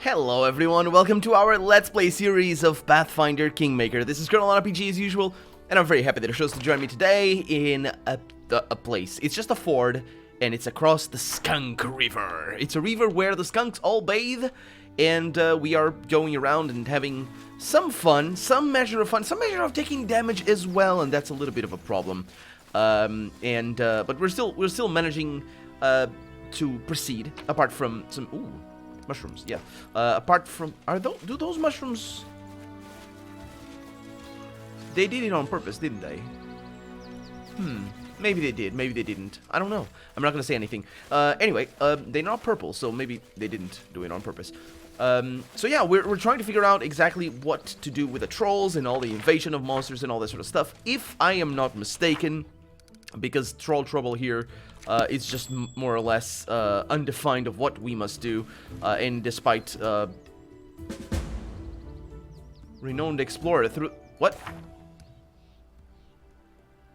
Hello everyone, welcome to our Let's Play series of Pathfinder Kingmaker. This is Colonel RPG as usual, and I'm very happy that you're chose to join me today in a place. It's just a ford, and it's across the Skunk River. It's a river where the skunks all bathe, and we are going around and having some fun, some measure of fun, some measure of taking damage as well, and that's a little bit of a problem. But we're still managing to proceed, apart from some... Ooh. Mushrooms, yeah. Apart from... do those mushrooms... They did it on purpose, didn't they? Maybe they did, maybe they didn't. I don't know. I'm not gonna say anything. Anyway, they're not purple, so maybe they didn't do it on purpose. So yeah, we're trying to figure out exactly what to do with the trolls and all the invasion of monsters and all that sort of stuff. If I am not mistaken, because troll trouble here... it's just more or less undefined of what we must do, and despite renowned explorer through what?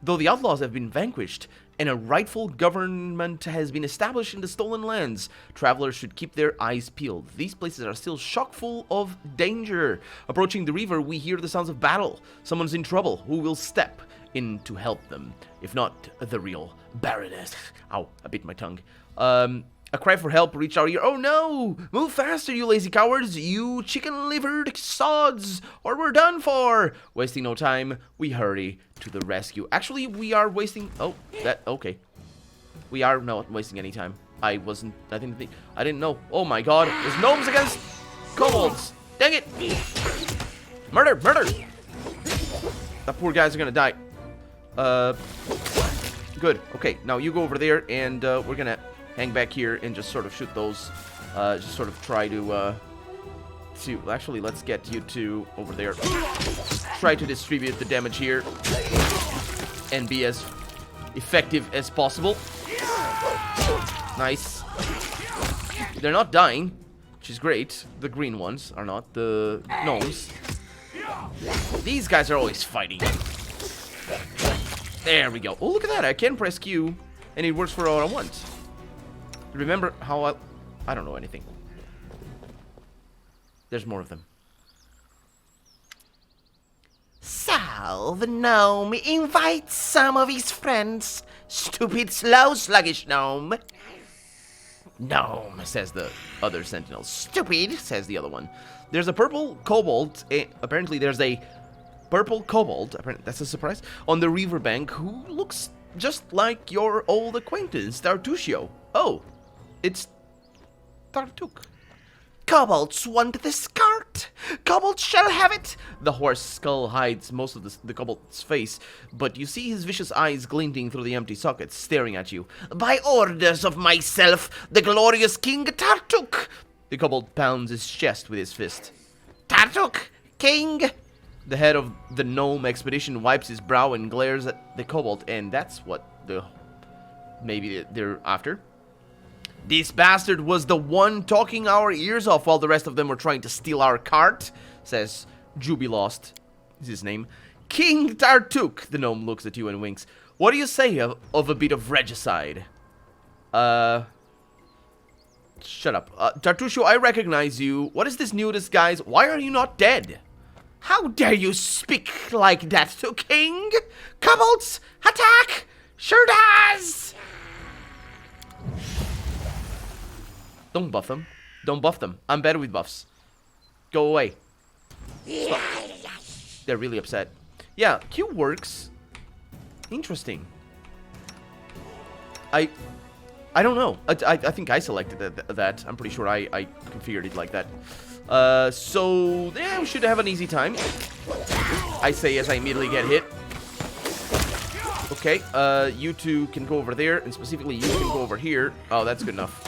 Though the outlaws have been vanquished and a rightful government has been established in the stolen lands, travelers should keep their eyes peeled. These places are still chock-full of danger. Approaching the river, we hear the sounds of battle. Someone's in trouble. Who will step in to help them? If not the real Baroness. Ow, I bit my tongue. A cry for help reached our ear. Oh no! Move faster, you lazy cowards! You chicken-livered sods! Or we're done for! Wasting no time, we hurry to the rescue. Actually, we are wasting... Oh, okay. We are not wasting any time. I didn't know. Oh my god. There's gnomes against kobolds! Dang it! Murder! Murder! The poor guys are gonna die. Good. Okay, now you go over there, and we're gonna hang back here and just sort of shoot those. Just sort of try to actually, let's get you two over there. Try to distribute the damage here and be as effective as possible. Nice. They're not dying, which is great. The green ones are not. The gnomes. These guys are always fighting. There we go. Oh, look at that. I can press Q, and it works for all I want. Remember how I don't know anything. There's more of them. So, the gnome invites some of his friends. Stupid, slow, sluggish gnome. Gnome, says the other sentinel. Stupid, says the other one. There's a purple kobold. Apparently, there's a... purple kobold, that's a surprise, on the riverbank who looks just like your old acquaintance, Tartusio. Oh, it's Tartuk. Kobolds want this cart. Kobolds shall have it. The horse skull hides most of the kobold's face, but you see his vicious eyes glinting through the empty sockets, staring at you. By orders of myself, the glorious King Tartuk. The kobold pounds his chest with his fist. Tartuk, King. The head of the gnome expedition wipes his brow and glares at the kobold, and that's what maybe they're after. This bastard was the one talking our ears off while the rest of them were trying to steal our cart, says Jubilost, is his name. King Tartuk, the gnome looks at you and winks. What do you say of a bit of regicide? Shut up. Tartusio, I recognize you. What is this new disguise? Why are you not dead? How dare you speak like that to King? Kobolds, attack! Sure does! Don't buff them. Don't buff them. I'm better with buffs. Go away. Stop. They're really upset. Yeah, Q works. Interesting. I don't know. I think I selected that. I'm pretty sure I configured it like that. So, yeah, we should have an easy time. I say as I immediately get hit. Okay, you two can go over there, and specifically you can go over here. Oh, that's good enough.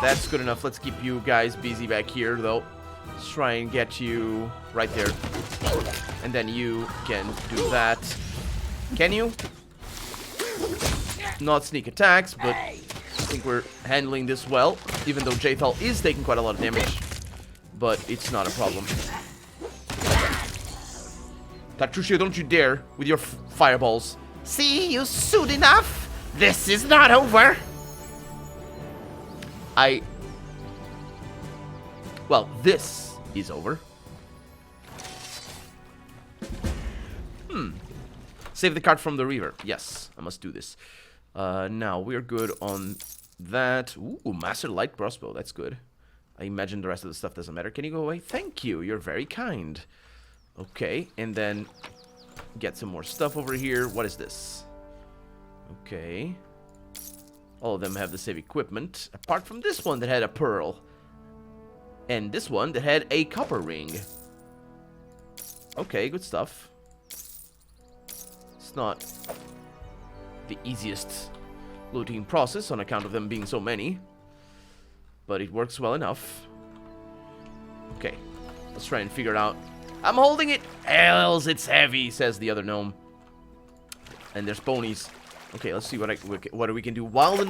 That's good enough. Let's keep you guys busy back here, though. Let's try and get you right there. And then you can do that. Can you? Not sneak attacks, but... I think we're handling this well, even though Jthal is taking quite a lot of damage, but it's not a problem. Tartusio, don't you dare with your fireballs. See, you sued enough. This is not over. Well, this is over. Save the cart from the river. Yes, I must do this. Now, we're good on that. Ooh, Master Light Crossbow. That's good. I imagine the rest of the stuff doesn't matter. Can you go away? Thank you. You're very kind. Okay, and then get some more stuff over here. What is this? Okay. All of them have the same equipment, apart from this one that had a pearl. And this one that had a copper ring. Okay, good stuff. It's not the easiest looting process on account of them being so many, but it works well enough. Okay, let's try and figure it out. I'm holding it! Hells, it's heavy, says the other gnome. And there's ponies. Okay, let's see what we can do. While the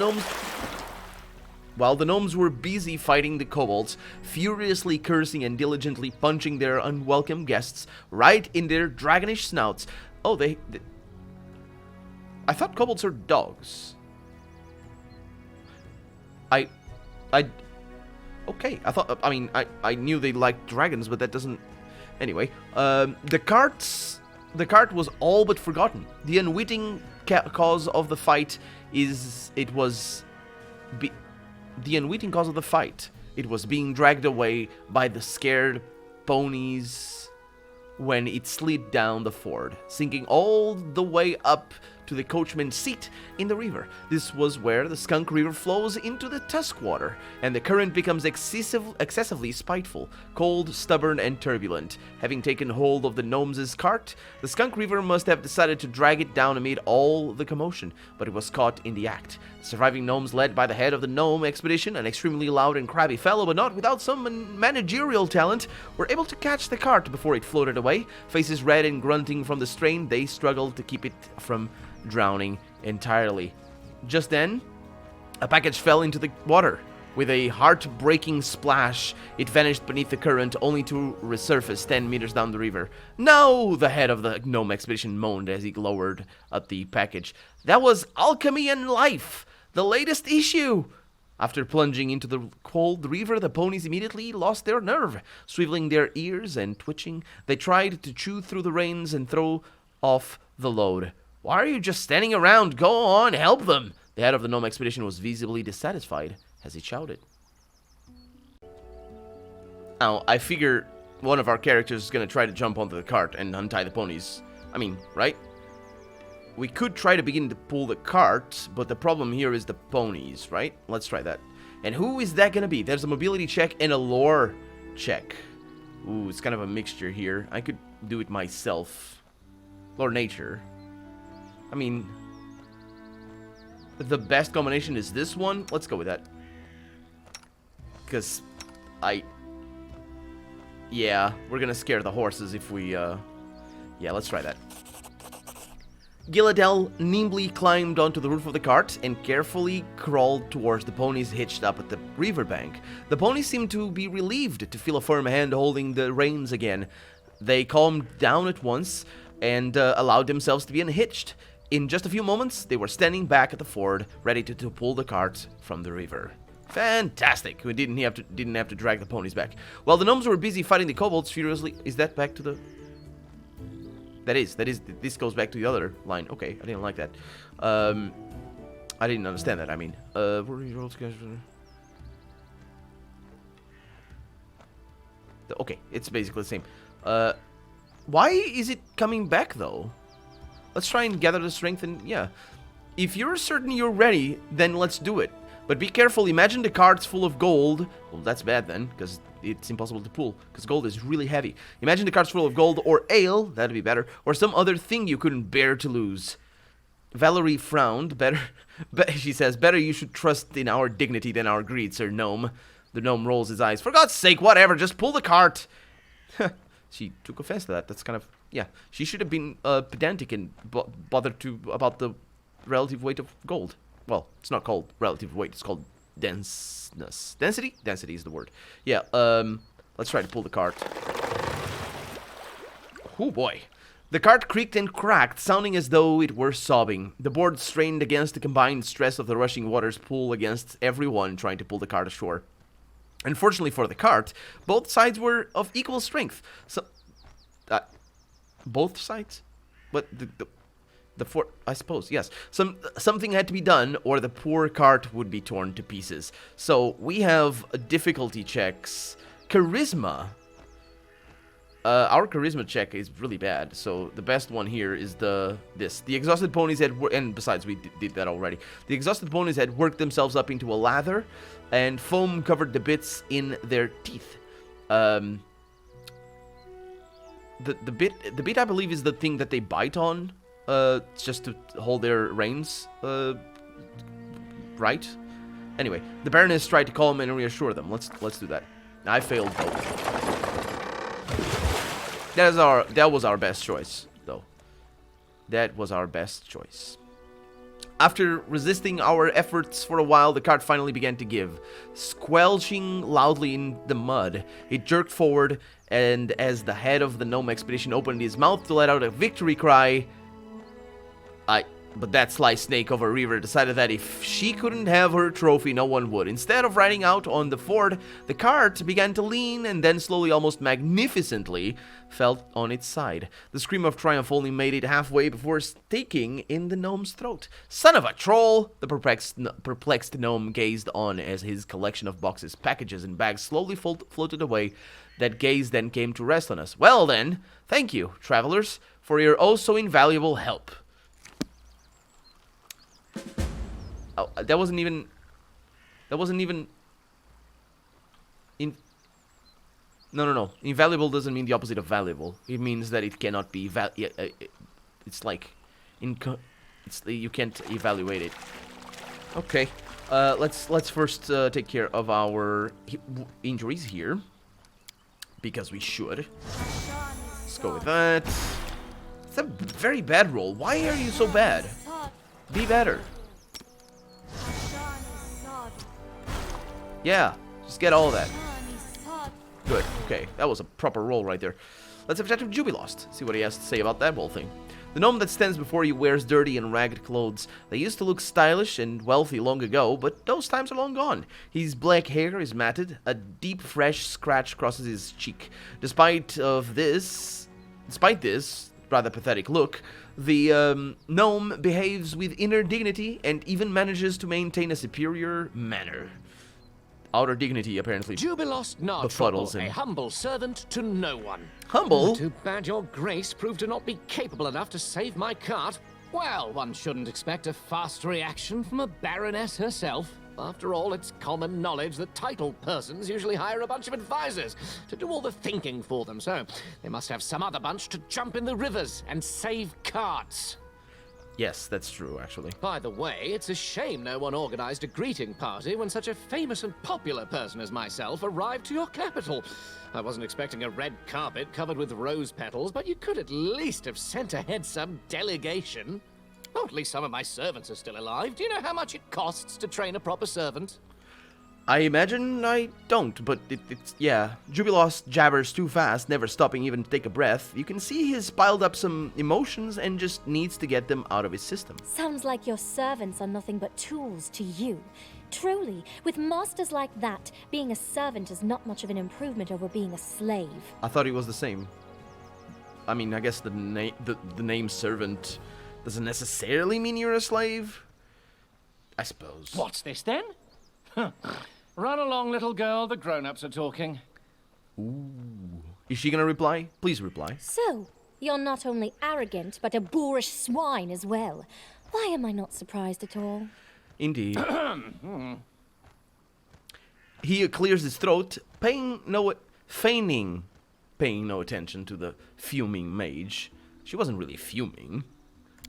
gnomes were busy fighting the kobolds, furiously cursing and diligently punching their unwelcome guests right in their dragonish snouts. Oh, I thought kobolds are dogs. Okay, I knew they liked dragons, but that doesn't... Anyway, the cart was all but forgotten. The unwitting cause of the fight it was being dragged away by the scared ponies when it slid down the ford, sinking all the way up to the coachman's seat in the river. This was where the Skunk River flows into the Tuskwater, and the current becomes excessively spiteful, cold, stubborn, and turbulent. Having taken hold of the gnomes' cart, the Skunk River must have decided to drag it down amid all the commotion, but it was caught in the act. The surviving gnomes, led by the head of the gnome expedition, an extremely loud and crabby fellow, but not without some managerial talent, were able to catch the cart before it floated away. Faces red and grunting from the strain, they struggled to keep it from drowning entirely. Just then, a package fell into the water. With a heart-breaking splash, it vanished beneath the current, only to resurface 10 meters down the river. No! The head of the gnome expedition moaned as he glowered at the package. That was Alchemy and Life, the latest issue! After plunging into the cold river, the ponies immediately lost their nerve. Swiveling their ears and twitching, they tried to chew through the reins and throw off the load. Why are you just standing around? Go on, help them! The head of the gnome expedition was visibly dissatisfied as he shouted. Now, I figure one of our characters is going to try to jump onto the cart and untie the ponies. I mean, right? We could try to begin to pull the cart, but the problem here is the ponies, right? Let's try that. And who is that going to be? There's a mobility check and a lore check. Ooh, it's kind of a mixture here. I could do it myself. Lore nature. I mean, the best combination is this one. Let's go with that. Because yeah, we're gonna scare the horses if we, yeah, let's try that. Gilladel nimbly climbed onto the roof of the cart and carefully crawled towards the ponies hitched up at the riverbank. The ponies seemed to be relieved to feel a firm hand holding the reins again. They calmed down at once and allowed themselves to be unhitched. In just a few moments, they were standing back at the ford, ready to pull the cart from the river. Fantastic! We didn't have to drag the ponies back. While the gnomes were busy fighting the kobolds furiously... Is that back to the... That is. This goes back to the other line. Okay, I didn't like that. I didn't understand that, I mean. Okay, it's basically the same. Why is it coming back, though? Let's try and gather the strength and, yeah. If you're certain you're ready, then let's do it. But be careful, imagine the cart's full of gold. Well, that's bad then, because it's impossible to pull, because gold is really heavy. Imagine the cart's full of gold or ale, that'd be better, or some other thing you couldn't bear to lose. Valerie frowned. She says, better you should trust in our dignity than our greed, Sir Gnome. The gnome rolls his eyes. For God's sake, whatever, just pull the cart. She took offense to that. That's kind of... Yeah, she should have been pedantic and bothered about the relative weight of gold. Well, it's not called relative weight. It's called denseness. Density? Density is the word. Yeah, let's try to pull the cart. Oh, boy. The cart creaked and cracked, sounding as though it were sobbing. The board strained against the combined stress of the rushing water's pull against everyone trying to pull the cart ashore. Unfortunately for the cart, both sides were of equal strength. So, both sides? But the fort, I suppose, yes. Something had to be done, or the poor cart would be torn to pieces. So we have difficulty checks. Charisma. Our charisma check is really bad, so the best one here is this. The exhausted ponies had, and besides we did that already. The exhausted ponies had worked themselves up into a lather, and foam covered the bits in their teeth. The bit I believe is the thing that they bite on, just to hold their reins, right? Anyway, the Baroness tried to calm and reassure them. Let's do that. I failed both. That was our best choice, though. That was our best choice. After resisting our efforts for a while, the cart finally began to give. Squelching loudly in the mud, it jerked forward, and as the head of the gnome expedition opened his mouth to let out a victory cry, but that sly snake of a Reaver decided that if she couldn't have her trophy, no one would. Instead of riding out on the ford, the cart began to lean and then slowly, almost magnificently, fell on its side. The scream of triumph only made it halfway before staking in the gnome's throat. Son of a troll! The perplexed gnome gazed on as his collection of boxes, packages, and bags slowly floated away. That gaze then came to rest on us. Well then, thank you, travelers, for your oh-so-invaluable help. Oh, that wasn't even No. Invaluable doesn't mean the opposite of valuable. It means that it cannot be it's like you can't evaluate it. Okay. Let's first take care of our injuries here, because we should. Let's go with that. It's a very bad roll. Why are you so bad? Be better. Yeah, just get all of that. Good, okay, that was a proper roll right there. Let's have Detective Jubilost, see what he has to say about that whole thing. The gnome that stands before you wears dirty and ragged clothes. They used to look stylish and wealthy long ago, but those times are long gone. His black hair is matted, a deep fresh scratch crosses his cheek. Despite this rather pathetic look, the gnome behaves with inner dignity and even manages to maintain a superior manner. Outer dignity apparently Jubilost befuddles him. a humble servant to no one. Humble? Too bad your grace proved to not be capable enough to save my cart. Well, one shouldn't expect a fast reaction from a baroness herself. After all, it's common knowledge that titled persons usually hire a bunch of advisors to do all the thinking for them, so they must have some other bunch to jump in the rivers and save carts. Yes, that's true, actually. By the way, it's a shame no one organized a greeting party when such a famous and popular person as myself arrived to your capital. I wasn't expecting a red carpet covered with rose petals, but you could at least have sent ahead some delegation. Oh, at least some of my servants are still alive. Do you know how much it costs to train a proper servant? I imagine I don't, but it's yeah. Jubilost jabbers too fast, never stopping even to take a breath. You can see he's piled up some emotions and just needs to get them out of his system. Sounds like your servants are nothing but tools to you. Truly, with masters like that, being a servant is not much of an improvement over being a slave. I thought it was the same. I mean, I guess the name servant doesn't necessarily mean you're a slave, I suppose. What's this then? Run along, little girl. The grown-ups are talking. Ooh. Is she gonna reply? Please reply. So, you're not only arrogant, but a boorish swine as well. Why am I not surprised at all? Indeed. He clears his throat, feigning paying no attention to the fuming mage. She wasn't really fuming.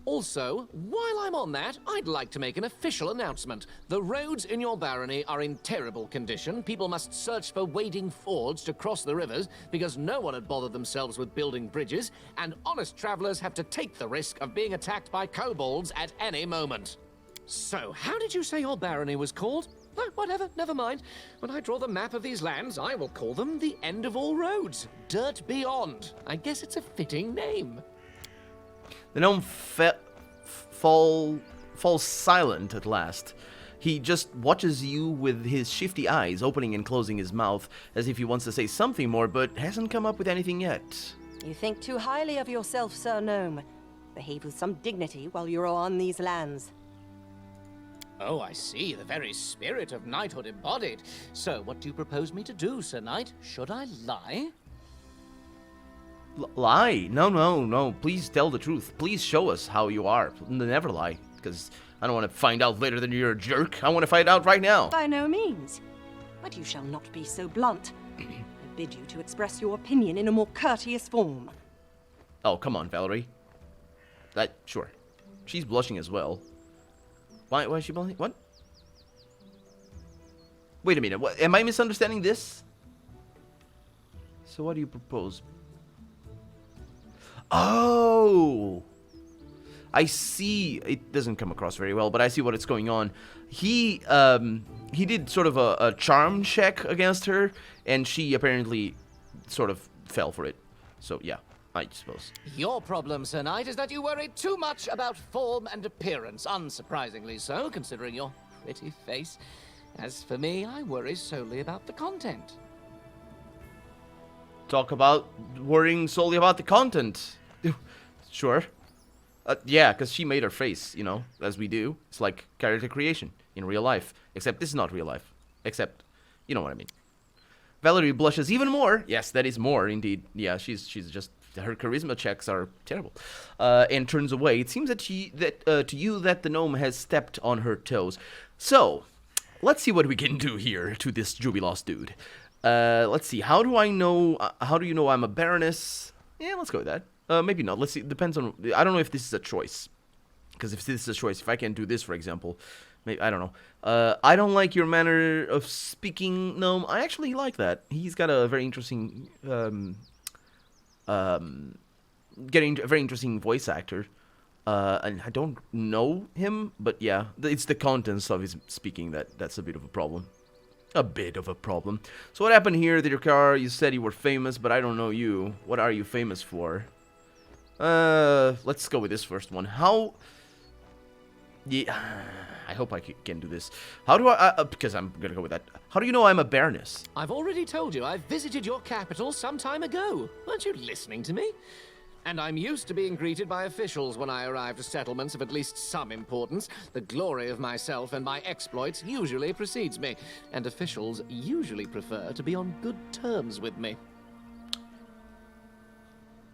Also, while I'm on that, I'd like to make an official announcement. The roads in your barony are in terrible condition. People must search for wading fords to cross the rivers because no one had bothered themselves with building bridges, and honest travelers have to take the risk of being attacked by kobolds at any moment. So, how did you say your barony was called? Oh, whatever, never mind. When I draw the map of these lands, I will call them the End of All Roads. Dirt Beyond. I guess it's a fitting name. The gnome falls silent at last. He just watches you with his shifty eyes, opening and closing his mouth, as if he wants to say something more, but hasn't come up with anything yet. You think too highly of yourself, Sir Gnome. Behave with some dignity while you're on these lands. Oh, I see. The very spirit of knighthood embodied. So, what do you propose me to do, Sir Knight? Should I lie? Lie? No, no, no. Please tell the truth. Please show us how you are. Never lie, because I don't want to find out later that you're a jerk. I want to find out right now. By no means. But you shall not be so blunt. I bid you to express your opinion in a more courteous form. Oh, come on, Valerie. Sure. She's blushing as well. Why is she blushing? What? Wait a minute. What? Am I misunderstanding this? So what do you propose? Oh! I see. It doesn't come across very well, but I see what is going on. He did sort of a charm check against her, and she apparently sort of fell for it. So, yeah. I suppose. Your problem, Sir Knight, is that you worry too much about form and appearance. Unsurprisingly so, considering your pretty face. As for me, I worry solely about the content. Talk about worrying solely about the content. Sure. Yeah, because she made her face, you know, as we do. It's like character creation in real life. Except this is not real life. Except, you know what I mean. Valerie blushes even more. Yes, that is more, indeed. Yeah, she's just... Her charisma checks are terrible, and turns away. It seems that to you that the gnome has stepped on her toes. So, let's see what we can do here to this Jubilos dude. Let's see. How do I know? How do you know I'm a baroness? Yeah, let's go with that. Maybe not. Let's see. It depends on. I don't know if this is a choice. Because if this is a choice, if I can do this, for example, maybe I don't know. I don't like your manner of speaking, gnome. I actually like that. He's got a very interesting. Getting a very interesting voice actor, and I don't know him, but yeah, it's the contents of his speaking that's a bit of a problem. A bit of a problem. So what happened here? That your car, you said you were famous, but I don't know you. What are you famous for? Let's go with this first one. How... Yeah, I hope I can do this. How do I... because I'm gonna go with that. How do you know I'm a baroness? I've already told you I visited your capital some time ago. Weren't you listening to me? And I'm used to being greeted by officials when I arrive to settlements of at least some importance. The glory of myself and my exploits usually precedes me, and officials usually prefer to be on good terms with me.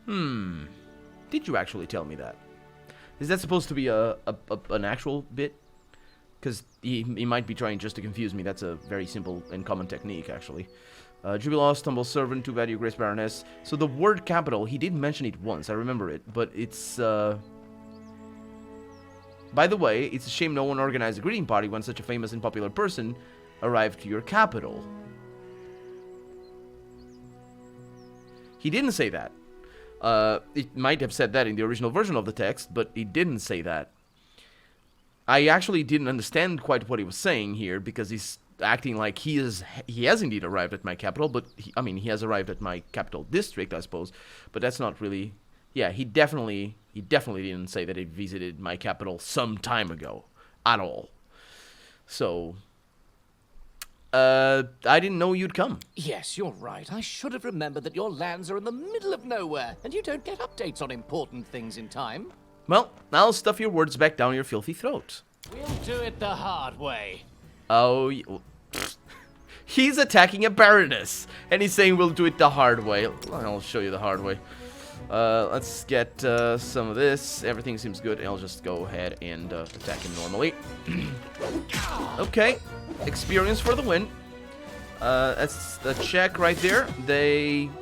Did you actually tell me that? Is that supposed to be an actual bit? Because he might be trying just to confuse me. That's a very simple and common technique, actually. Jubilos, humble servant, to value Grace Baroness. So the word capital, he did mention it once, I remember it. But it's, by the way, it's a shame no one organized a greeting party when such a famous and popular person arrived to your capital. He didn't say that. It might have said that in the original version of the text, but he didn't say that. I actually didn't understand quite what he was saying here, because he's acting like he has indeed arrived at my capital, but he has arrived at my capital district, I suppose, but that's not really... Yeah, he definitely didn't say that he visited my capital some time ago, at all. So, I didn't know you'd come. Yes, you're right. I should have remembered that your lands are in the middle of nowhere, and you don't get updates on important things in time. Well, I'll stuff your words back down your filthy throat. We'll do it the hard way. Oh, he's attacking a baroness, and he's saying we'll do it the hard way. I'll show you the hard way. Let's get some of this. Everything seems good. I'll just go ahead and attack him normally. Okay, experience for the win. That's a check right there.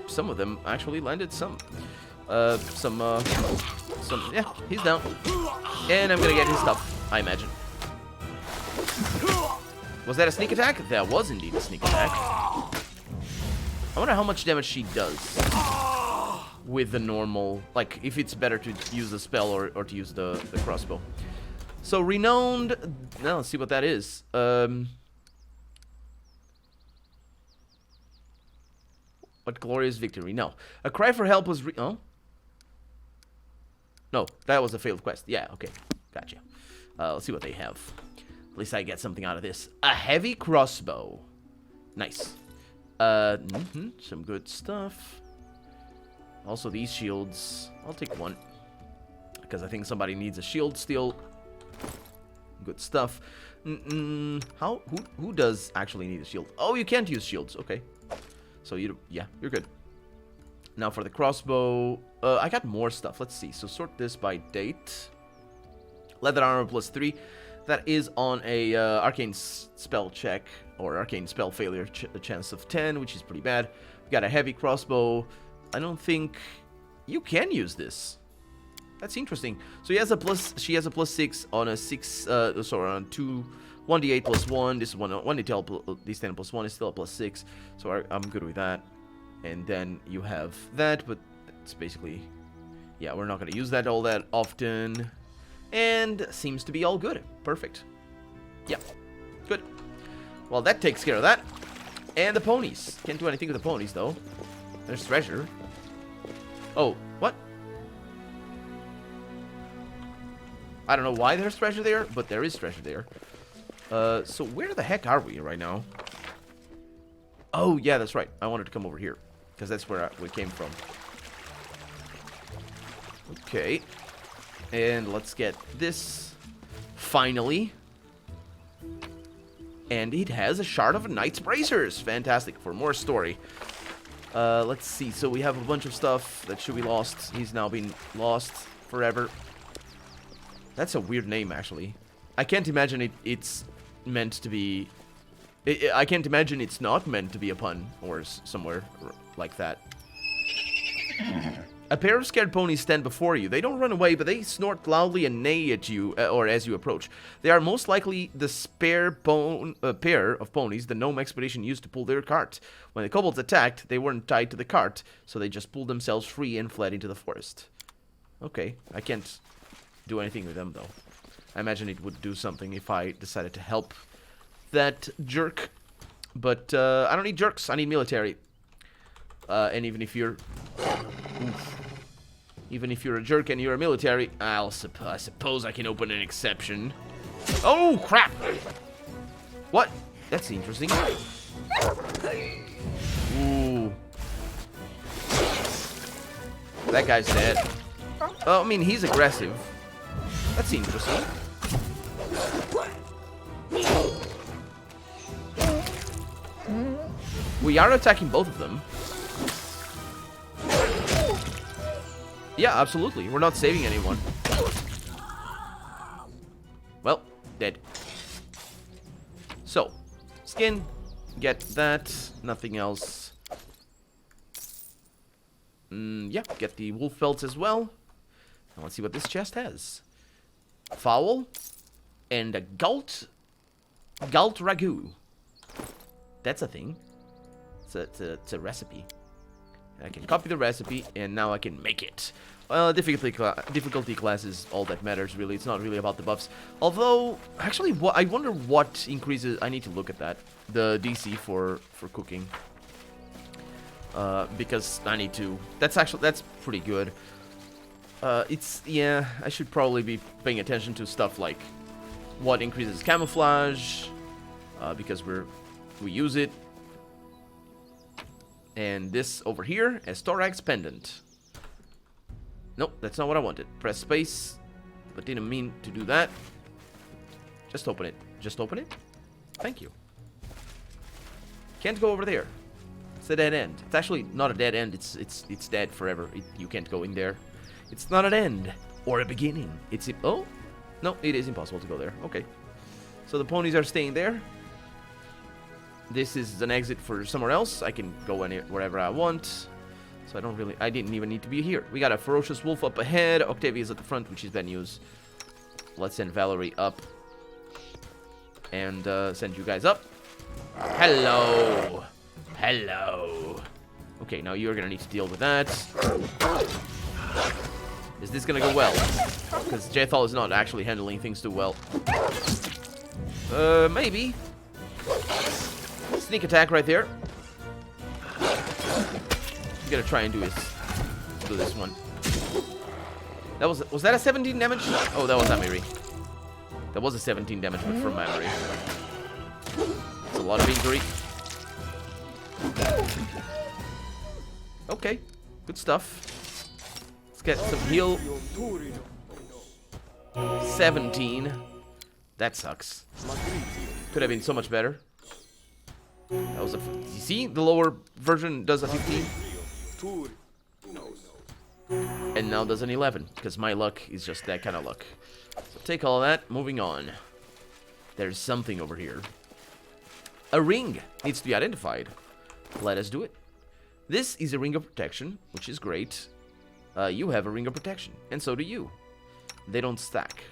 Some of them actually landed some. Yeah, he's down. And I'm gonna get his stuff, I imagine. Was that a sneak attack? That was indeed a sneak attack. I wonder how much damage she does with the normal, like if it's better to use the spell or to use the crossbow. So renowned, now let's see what that is. What glorious victory. No. A cry for help was oh? No, that was a failed quest. Yeah, okay. Gotcha. Let's see what they have. At least I get something out of this. A heavy crossbow. Nice. Some good stuff. Also these shields. I'll take one. Because I think somebody needs a shield still. Good stuff. Who does actually need a shield? Oh, you can't use shields. Okay. So yeah, you're good. Now for the crossbow, I got more stuff. Let's see. So sort this by date. Leather armor +3. That is on a arcane spell check or arcane spell failure chance of 10, which is pretty bad. We got a heavy crossbow. I don't think you can use this. That's interesting. So she has a +6 on a 6. Sorry, on 1d8 +1. This is 1d10 +1 is still a +6. So I'm good with that. And then you have that, but it's basically, yeah, we're not gonna use that all that often. And seems to be all good. Perfect. Yeah, good. Well, that takes care of that. And the ponies. Can't do anything with the ponies though. There's treasure. Oh, what? I don't know why there's treasure there, but there is treasure there. So where the heck are we right now? Oh, yeah, that's right. I wanted to come over here, because that's where we came from. Okay. And let's get this. Finally. And it has a shard of a knight's bracers. Fantastic. For more story. Let's see. So we have a bunch of stuff that should be lost. He's now been lost forever. That's a weird name, actually. I can't imagine it's meant to be... I can't imagine it's not meant to be a pun or somewhere like that. A pair of scared ponies stand before you. They don't run away, but they snort loudly and neigh at you, or as you approach. They are most likely the spare pair of ponies the gnome expedition used to pull their cart. When the kobolds attacked, they weren't tied to the cart, so they just pulled themselves free and fled into the forest. Okay, I can't do anything with them, though. I imagine it would do something if I decided to help that jerk. But I don't need jerks, I need military. And even if you're... Oof. Even if you're a jerk and you're a military, I suppose I can open an exception. Oh, crap! What? That's interesting. Ooh. That guy's dead. Oh, I mean, he's aggressive. That's interesting. We are attacking both of them. Yeah, absolutely. We're not saving anyone. Well, dead. So, skin. Get that. Nothing else. Yeah, get the wolf pelts as well. Now let's see what this chest has. Fowl. And a galt ragu. That's a thing. It's a recipe. I can copy the recipe, and now I can make it. Well, difficulty class is all that matters, really. It's not really about the buffs. Although, actually, I wonder what increases... I need to look at that. The DC for cooking. Because I need to... That's pretty good. Yeah, I should probably be paying attention to stuff like what increases camouflage. Because we use it. And this over here as thorax pendant. Nope, that's not what I wanted. Press space, but didn't mean to do that. Just open it. Just open it. Thank you. Can't go over there. It's a dead end. It's actually not a dead end. It's dead forever. You can't go in there. It's not an end or a beginning. Oh, no, it is impossible to go there. Okay. So the ponies are staying there. This is an exit for somewhere else. I can go wherever I want. So I didn't even need to be here. We got a ferocious wolf up ahead. Octavia's at the front, which is bad news. Let's send Valerie up. And send you guys up. Hello. Hello. Okay, now you're gonna need to deal with that. Is this gonna go well? Because Jethal is not actually handling things too well. Maybe. Sneak attack right there. I'm gonna try and do this one. Was that a 17 damage? Oh, that was Amiri. That was a 17 damage, but from memory. It's a lot of injury. Okay, good stuff. Let's get some heal. 17. That sucks. Could have been so much better. That was a. You see, the lower version does a 15. And now does an 11, because my luck is just that kind of luck. So take all that, moving on. There's something over here. A ring needs to be identified. Let us do it. This is a ring of protection, which is great. You have a ring of protection, and so do you. They don't stack.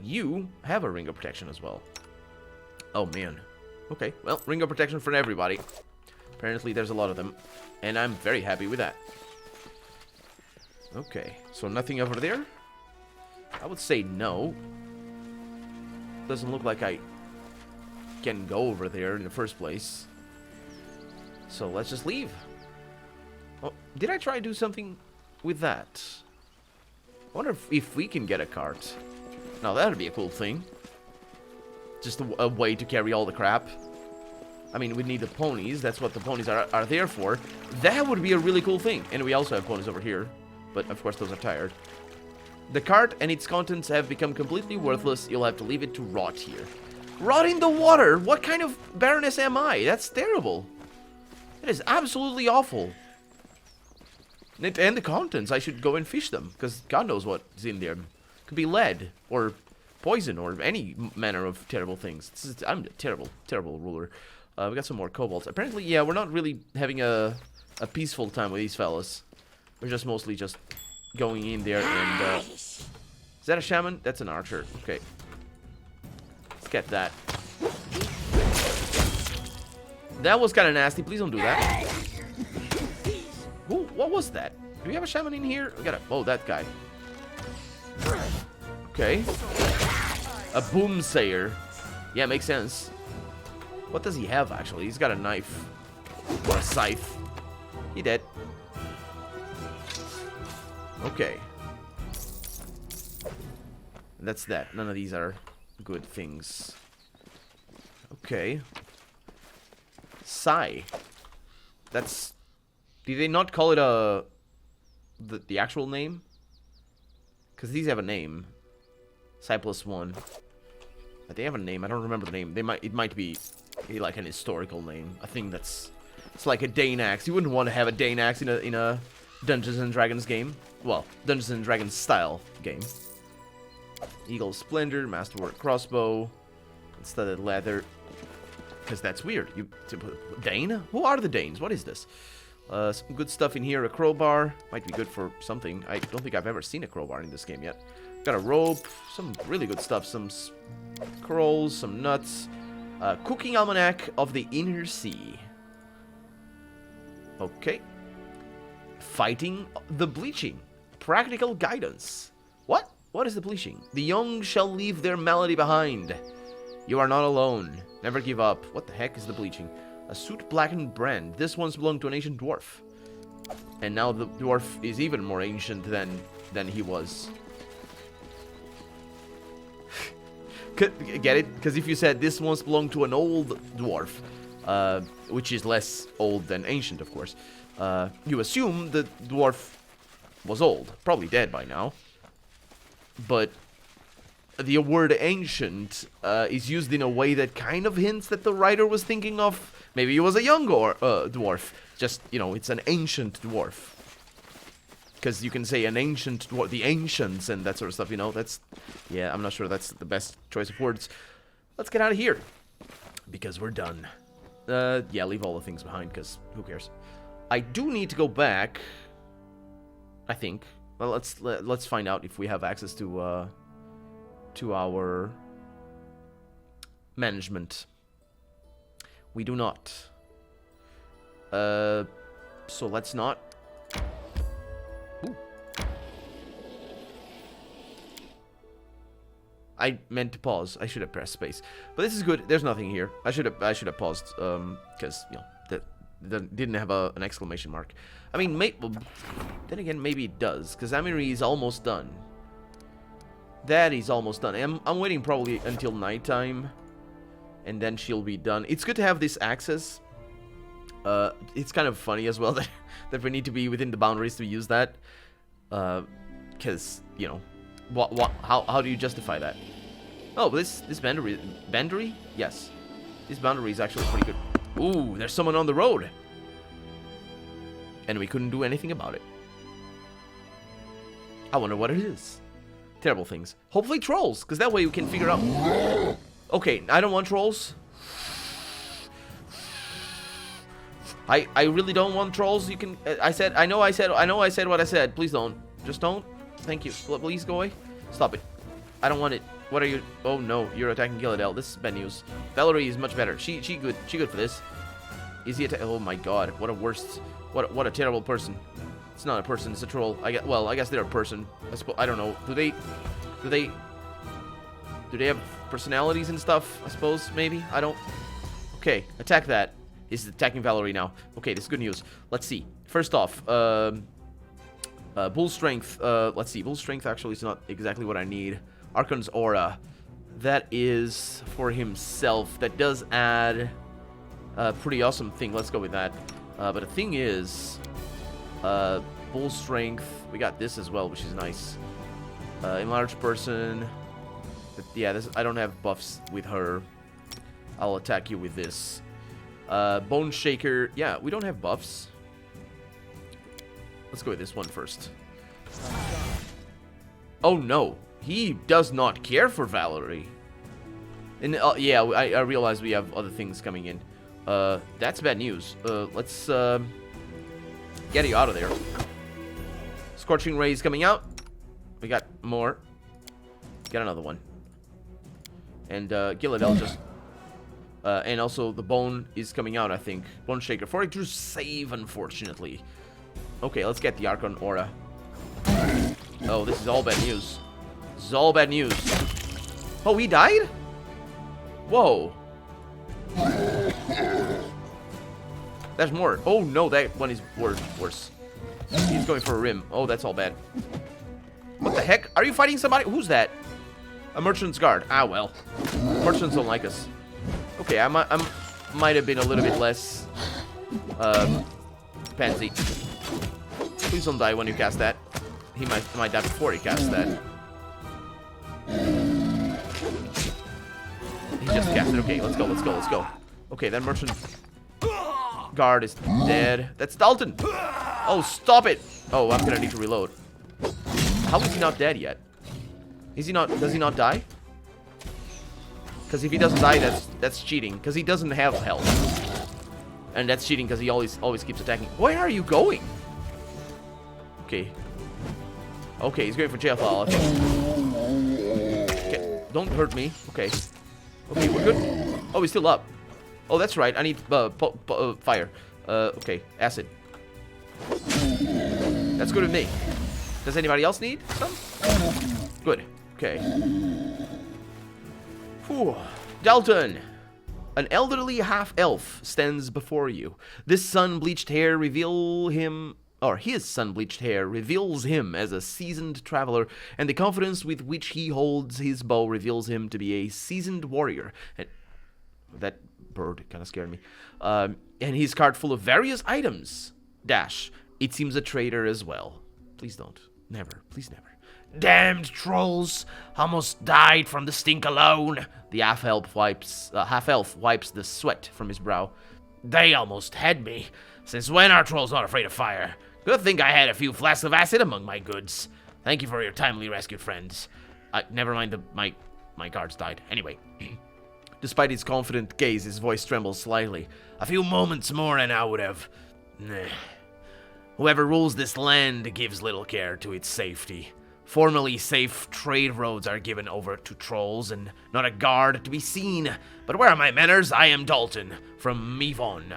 You have a ring of protection as well. Oh man. Okay, well, ring of protection for everybody. Apparently there's a lot of them, and I'm very happy with that. Okay, so nothing over there? I would say no. Doesn't look like I can go over there in the first place. So let's just leave. Oh, did I try to do something with that? I wonder if we can get a cart. Now that would be a cool thing. Just a way to carry all the crap. I mean, we need the ponies. That's what the ponies are there for. That would be a really cool thing. And we also have ponies over here. But of course those are tired. The cart and its contents have become completely worthless. You'll have to leave it to rot here. Rot in the water? What kind of Baroness am I? That's terrible. That is absolutely awful. And the contents, I should go and fish them. Because God knows what's in there. Could be lead. Or poison. Or any manner of terrible things. I'm a terrible, terrible ruler. We got some more kobolds. Apparently, yeah, we're not really having a peaceful time with these fellas. We're just mostly just going in there and, is that a shaman? That's an archer. Okay. Let's get that. That was kind of nasty. Please don't do that. Ooh, what was that? Do we have a shaman in here? We got a... Oh, that guy. Okay. A boomsayer. Yeah, makes sense. What does he have, actually? He's got a knife. Or a scythe. He dead. Okay. That's that. None of these are good things. Okay. Sai. That's... Did they not call it the actual name? Because these have a name. Sai +1. But they have a name. I don't remember the name. It might be like an historical name. I think that's... It's like a Dane axe. You wouldn't want to have a Dane axe in a Dungeons and Dragons game. Well, Dungeons and Dragons style game. Eagle Splendor, Masterwork Crossbow, studded leather. Because that's weird. Dane? Who are the Danes? What is this? Some good stuff in here. A crowbar. Might be good for something. I don't think I've ever seen a crowbar in this game yet. Got a rope. Some really good stuff. Some scrolls. Some nuts. Cooking Almanac of the Inner Sea. Okay. Fighting the Bleaching. Practical guidance. What? What is the Bleaching? The young shall leave their malady behind. You are not alone. Never give up. What the heck is the Bleaching? A soot-blackened brand. This once belonged to an ancient dwarf. And now the dwarf is even more ancient than he was. Get it? Because if you said this once belonged to an old dwarf, which is less old than ancient, of course, you assume the dwarf was old. Probably dead by now. But the word ancient is used in a way that kind of hints that the writer was thinking of maybe he was a young dwarf. Just, you know, it's an ancient dwarf. Because you can say an ancient dwarf, the ancients and that sort of stuff, you know. That's, yeah, I'm not sure that's the best choice of words. Let's get out of here. Because we're done. Yeah, leave all the things behind, because who cares. I do need to go back, I think. Well, let's find out if we have access to our management. We do not. So let's not. Ooh. I meant to pause. I should have pressed space. But this is good. There's nothing here. I should have paused because you know that didn't have an exclamation mark. I mean, then again, maybe it does, because Amiri is almost done. That is almost done. I'm waiting probably until nighttime, and then she'll be done. It's good to have this access. It's kind of funny as well that we need to be within the boundaries to use that. Because, you know, how do you justify that? Oh, this boundary? Yes. This boundary is actually pretty good. Ooh, there's someone on the road. And we couldn't do anything about it. I wonder what it is. Terrible things. Hopefully trolls, because that way we can figure out... Okay, I don't want trolls. I really don't want trolls. You can... I know I said what I said. Please don't. Just don't. Thank you. Please go away. Stop it. I don't want it. What are you... Oh no, you're attacking Gilladel. This is bad news. Valerie is much better. She good for this. Is he oh my god. What a worst... What a terrible person. It's not a person, it's a troll. I guess they're a person. I don't know. Do they have personalities and stuff? I suppose, maybe? I don't... Okay, attack that. He's attacking Valerie now. Okay, this is good news. Let's see. First off, Bull Strength. Let's see. Bull Strength actually is not exactly what I need. Archon's Aura. That is for himself. That does add a pretty awesome thing. Let's go with that. But the thing is... Bull Strength. We got this as well, which is nice. Enlarged Person. But yeah, I don't have buffs with her. I'll attack you with this. Bone Shaker. Yeah, we don't have buffs. Let's go with this one first. Oh no. He does not care for Valerie. And yeah, I realize we have other things coming in. That's bad news. Let's get you out of there. Scorching Rays coming out. We got more. Got another one. And Gilladel just... and also the Bone is coming out, I think. Bone Shaker. 42 save, unfortunately. Okay, let's get the Archon Aura. Oh, this is all bad news. This is all bad news. Oh, he died? Whoa. There's more. Oh no, that one is worse. He's going for a rim. Oh, that's all bad. What the heck? Are you fighting somebody? Who's that? A Merchant's Guard. Ah, well. Merchants don't like us. Okay, I might have been a little bit less pansy. Please don't die when you cast that. He might die before he casts that. He just cast it. Okay, let's go. Okay, that Merchant Guard is dead. That's Dalton. Oh, stop it. Oh, I'm gonna need to reload. How is he not dead yet? Is he not? Does he not die? Because if he doesn't die, that's cheating. Because he doesn't have health, and that's cheating because he always keeps attacking. Where are you going? Okay. Okay, he's going for jailfall. Okay, don't hurt me. Okay. Okay, we're good. Oh, he's still up. Oh, that's right. I need fire. Okay, acid. That's good with me. Does anybody else need some? Good. Okay. Whew. Dalton. An elderly half-elf stands before you. This sun-bleached hair his sun-bleached hair reveals him as a seasoned traveler, and the confidence with which he holds his bow reveals him to be a seasoned warrior. And that bird kind of scared me. And his cart full of various items. Dash. It seems a traitor as well. Please don't. Never. Please never. Damned trolls! Almost died from the stink alone. The half-elf wipes the sweat from his brow. They almost had me. Since when are trolls not afraid of fire? Good thing I had a few flasks of acid among my goods. Thank you for your timely rescue, friends. Never mind, my guards died. Anyway. Despite his confident gaze, his voice trembles slightly. A few moments more and I would have... Whoever rules this land gives little care to its safety. Formerly safe trade roads are given over to trolls and not a guard to be seen. But where are my manners? I am Dalton from Mivon,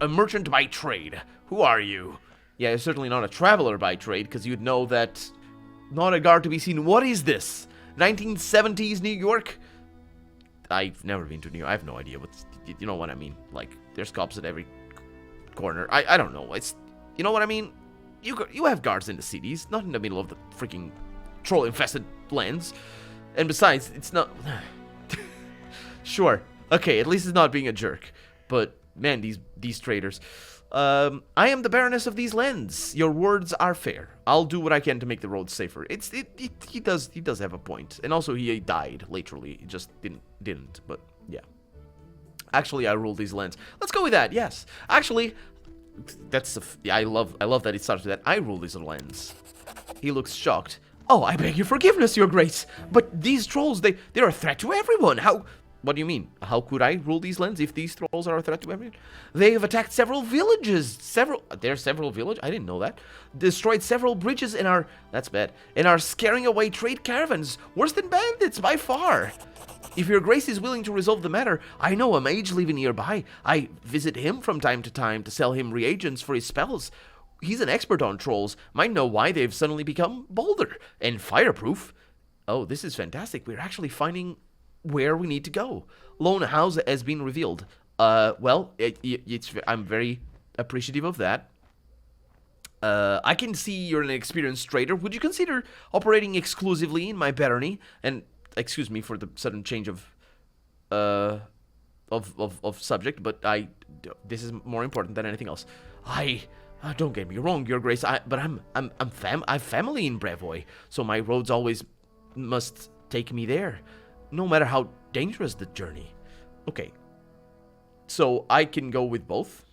a merchant by trade. Who are you? Yeah, you're certainly not a traveler by trade, because you'd know that... Not a guard to be seen. What is this? 1970s New York? I've never been to New York. I have no idea what's... You know what I mean? Like, there's cops at every corner. I don't know. It's... You know what I mean? You have guards in the cities, not in the middle of the freaking troll-infested lands. And besides, it's not... Sure. Okay, at least it's not being a jerk. But, man, these traders... I am the Baroness of these lands. Your words are fair. I'll do what I can to make the roads safer. He does have a point. And also he died, literally. He just didn't, but yeah. Actually, I rule these lands. Let's go with that, yes. Actually, I love that it starts with that. I rule these lands. He looks shocked. Oh, I beg your forgiveness, your grace. But these trolls, they're a threat to everyone. What do you mean? How could I rule these lands if these trolls are a threat to everyone? They have attacked several villages. There's several villages? I didn't know that. Destroyed several bridges and that's bad. And are scaring away trade caravans. Worse than bandits, by far. If your grace is willing to resolve the matter, I know a mage living nearby. I visit him from time to time to sell him reagents for his spells. He's an expert on trolls. Might know why they've suddenly become bolder and fireproof. Oh, this is fantastic. We're actually finding where we need to go. Lone house has been revealed. Well, I'm very appreciative of that. I can see you're an experienced trader. Would you consider operating exclusively in my barony? And excuse me for the sudden change of subject, but this is more important than anything else. Don't get me wrong, Your Grace. But I've family in Brevoy, so my roads always must take me there, no matter how dangerous the journey. Okay, so I can go with both.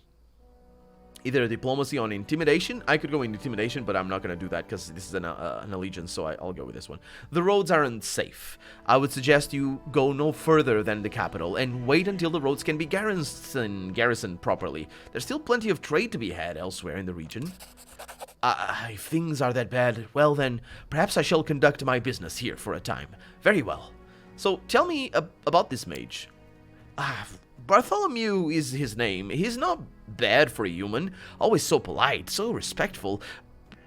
Either diplomacy on intimidation. I could go in intimidation, but I'm not going to do that because this is an allegiance, so I'll go with this one. The roads aren't safe. I would suggest you go no further than the capital and wait until the roads can be garrisoned properly. There's still plenty of trade to be had elsewhere in the region. If things are that bad, well then, perhaps I shall conduct my business here for a time. Very well. So, tell me about this mage. Bartholomew is his name. He's not bad for a human. Always so polite, so respectful.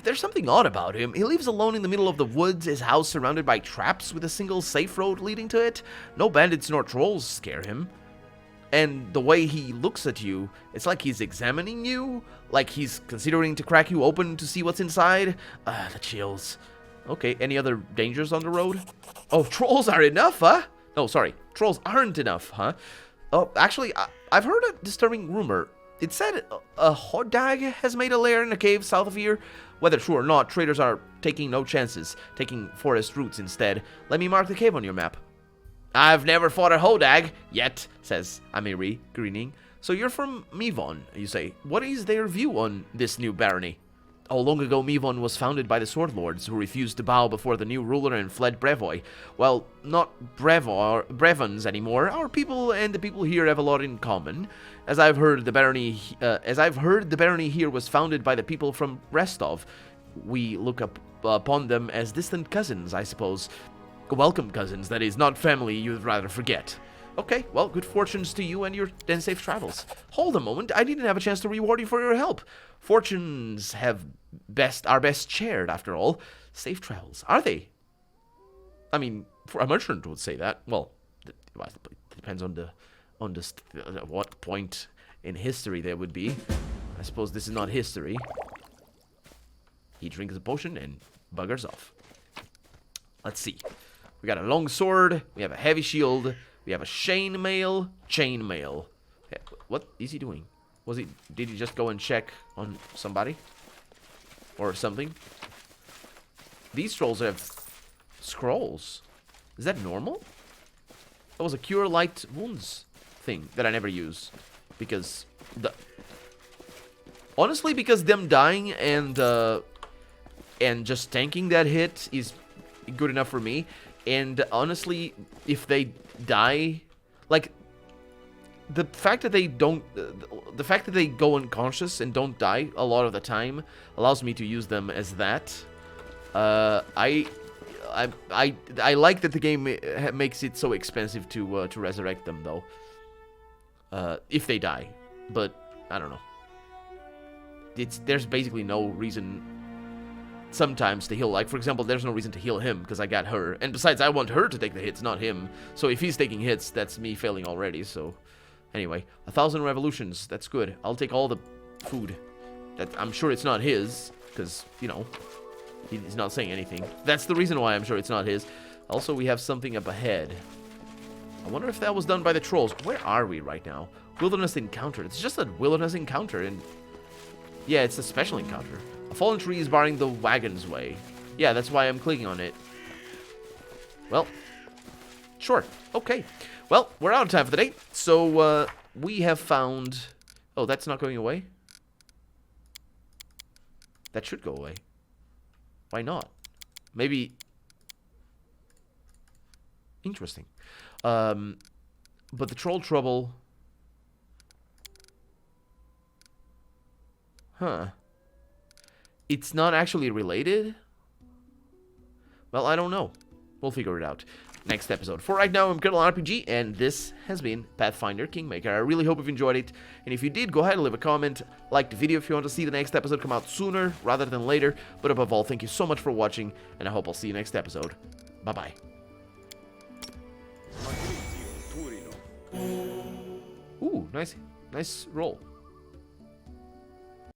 There's something odd about him. He lives alone in the middle of the woods, his house surrounded by traps with a single safe road leading to it. No bandits nor trolls scare him. And the way he looks at you, it's like he's examining you, like he's considering to crack you open to see what's inside. The chills. Okay, any other dangers on the road? Oh, trolls are enough, huh? No, sorry, trolls aren't enough, huh? Oh, actually, I've heard a disturbing rumor. It said a hodag has made a lair in a cave south of here. Whether true or not, traders are taking no chances, taking forest routes instead. Let me mark the cave on your map. I've never fought a hodag yet, says Amiri, grinning. So you're from Mivon, you say. What is their view on this new barony? Oh, long ago Mivon was founded by the Sword Lords, who refused to bow before the new ruler and fled Brevoy. Well, not Brevons anymore. Our people and the people here have a lot in common. As I've heard, the barony here was founded by the people from Restov. We look upon them as distant cousins, I suppose. Welcome cousins, that is, not family you'd rather forget. Okay, well, good fortunes to you and your safe travels. Hold a moment, I didn't have a chance to reward you for your help. Fortunes are best shared, after all. Safe travels, are they? I mean, for a merchant would say that. Well, it depends on what point in history there would be. I suppose this is not history. He drinks a potion and buggers off. Let's see. We got a long sword. We have a heavy shield. We have a chainmail. What is he doing? Did he just go and check on somebody? Or something? These trolls have scrolls. Is that normal? That was a cure light wounds thing that I never use. Because honestly, because them dying and just tanking that hit is good enough for me. And honestly, if they die, like the fact that they go unconscious and don't die a lot of the time allows me to use them as that. I like that the game makes it so expensive to resurrect them though. If they die, but I don't know. There's basically no reason sometimes to heal. Like, for example, there's no reason to heal him because I got her. And besides, I want her to take the hits, not him. So if he's taking hits, that's me failing already. So anyway, 1,000 revolutions. That's good. I'll take all the food. I'm sure it's not his because, you know, he's not saying anything. That's the reason why I'm sure it's not his. Also, we have something up ahead. I wonder if that was done by the trolls. Where are we right now? Wilderness encounter. It's just a wilderness encounter, and yeah, it's a special encounter. A fallen tree is barring the wagon's way. Yeah, that's why I'm clicking on it. Well, sure. Okay. Well, we're out of time for the day. So, we have found... Oh, that's not going away? That should go away. Why not? Maybe... Interesting. But the troll trouble... Huh. It's not actually related? Well, I don't know. We'll figure it out next episode. For right now, I'm Colonel RPG, and this has been Pathfinder Kingmaker. I really hope you've enjoyed it, and if you did, go ahead and leave a comment, like the video if you want to see the next episode come out sooner rather than later, but above all, thank you so much for watching, and I hope I'll see you next episode. Bye-bye. Ooh, nice roll.